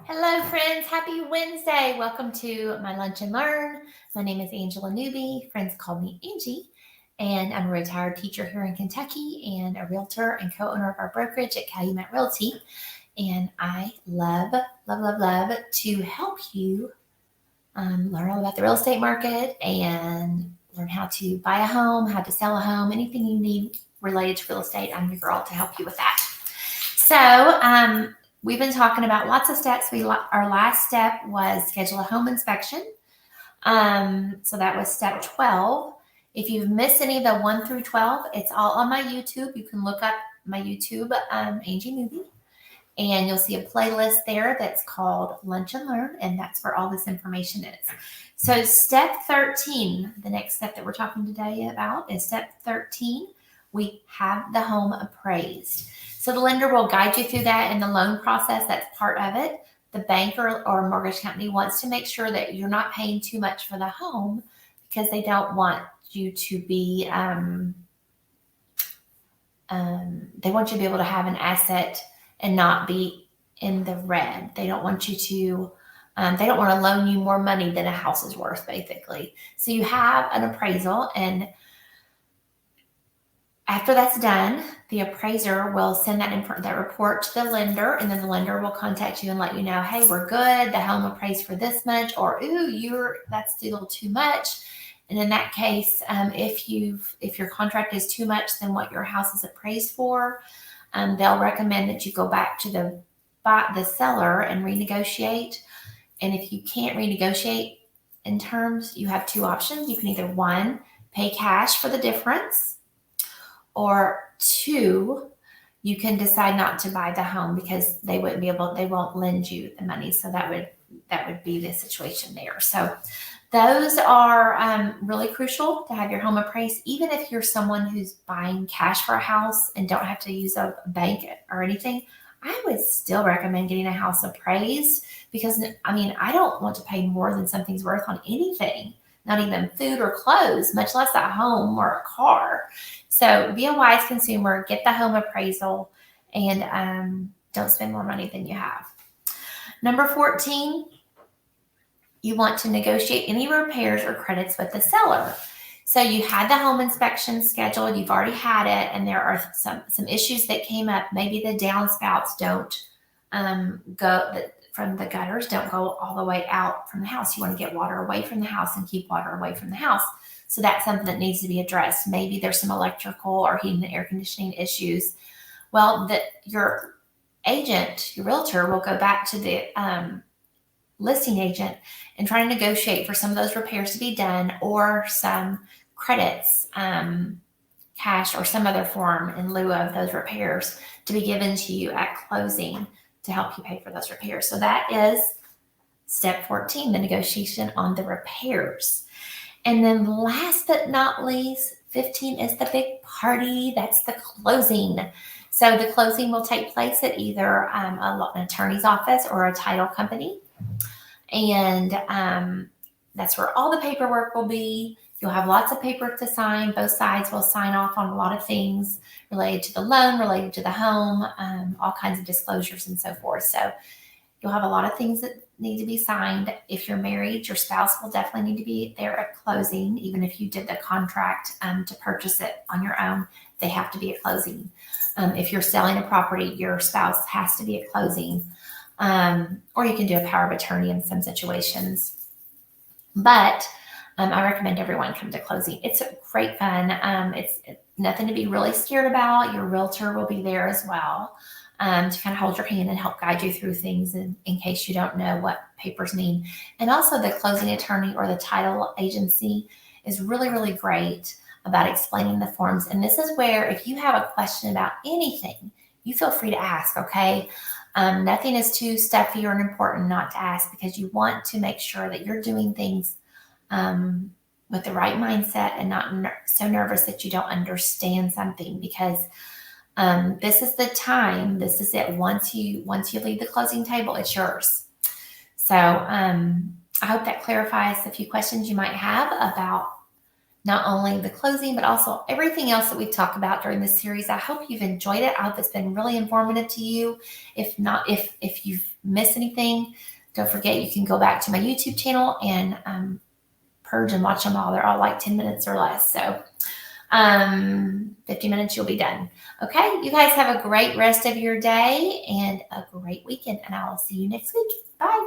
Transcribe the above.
Hello, friends. Happy Wednesday. Welcome to my Lunch and Learn. My name is Angela Newby. Friends call me Angie, and I'm a retired teacher here in Kentucky and a realtor and co-owner of our brokerage at Calumet Realty. And I love to help you learn all about the real estate market and learn how to buy a home, how to sell a home, anything you need related to real estate. I'm your girl to help you with that. So, we've been talking about lots of steps. Our last step was schedule a home inspection. So that was step 12. If you've missed any of the 1 through 12, it's all on my YouTube. You can look up my YouTube, Angie Newby, and you'll see a playlist there that's called Lunch and Learn, and that's where all this information is. So step 13, the next step that we're talking today about is step 13. We have the home appraised. So the lender will guide you through that in the loan process. That's part of it. The bank or mortgage company wants to make sure that you're not paying too much for the home because they don't want you to be, they want you to be able to have an asset and not be in the red. They don't want you to, they don't want to loan you more money than a house is worth, basically. So you have an appraisal, and after that's done, the appraiser will send that report to the lender, and then the lender will contact you and let you know, hey, we're good. The home appraised for this much, or ooh, that's a little too much. And in that case, if your contract is too much than what your house is appraised for, they'll recommend that you go back to the seller and renegotiate. And if you can't renegotiate in terms, you have two options. You can either, one, pay cash for the difference, or two, you can decide not to buy the home because they won't lend you the money. So that would be the situation there. So those are really crucial to have your home appraised. Even if you're someone who's buying cash for a house and don't have to use a bank or anything, I would still recommend getting a house appraised because, I don't want to pay more than something's worth on anything, not even food or clothes, much less a home or a car. So be a wise consumer, get the home appraisal, and don't spend more money than you have. Number 14, you want to negotiate any repairs or credits with the seller. So you had the home inspection scheduled, you've already had it, and there are some issues that came up. Maybe the downspouts don't go from the gutters, don't go all the way out from the house. You want to get water away from the house and keep water away from the house. So that's something that needs to be addressed. Maybe there's some electrical or heating and air conditioning issues. Well, your agent, your realtor, will go back to the listing agent and try to negotiate for some of those repairs to be done, or some credits, cash or some other form in lieu of those repairs to be given to you at closing to help you pay for those repairs. So that is step 14, the negotiation on the repairs. And then last but not least, 15 is the big party. That's the closing. So the closing will take place at either an attorney's office or a title company. And that's where all the paperwork will be. You'll have lots of paper to sign. Both sides will sign off on a lot of things related to the loan, related to the home, all kinds of disclosures and so forth. So you'll have a lot of things that need to be signed. If you're married, your spouse will definitely need to be there at closing. Even if you did the contract to purchase it on your own, they have to be at closing. If you're selling a property, your spouse has to be at closing. Or you can do a power of attorney in some situations. But I recommend everyone come to closing. It's great fun. It's nothing to be really scared about. Your realtor will be there as well to kind of hold your hand and help guide you through things in case you don't know what papers mean. And also the closing attorney or the title agency is really, really great about explaining the forms. And this is where, if you have a question about anything, you feel free to ask, okay? Nothing is too stuffy or important not to ask, because you want to make sure that you're doing things with the right mindset and not so nervous that you don't understand something, because this is the time, this is it. Once you leave the closing table, it's yours. So I hope that clarifies a few questions you might have about not only the closing, but also everything else that we've talked about during this series. I hope you've enjoyed it. I hope it's been really informative to you. If not, if you've miss anything, don't forget you can go back to my YouTube channel and purge and watch them all. They're all like 10 minutes or less. So 50 minutes, you'll be done. Okay, you guys have a great rest of your day and a great weekend, and I will see you next week. Bye.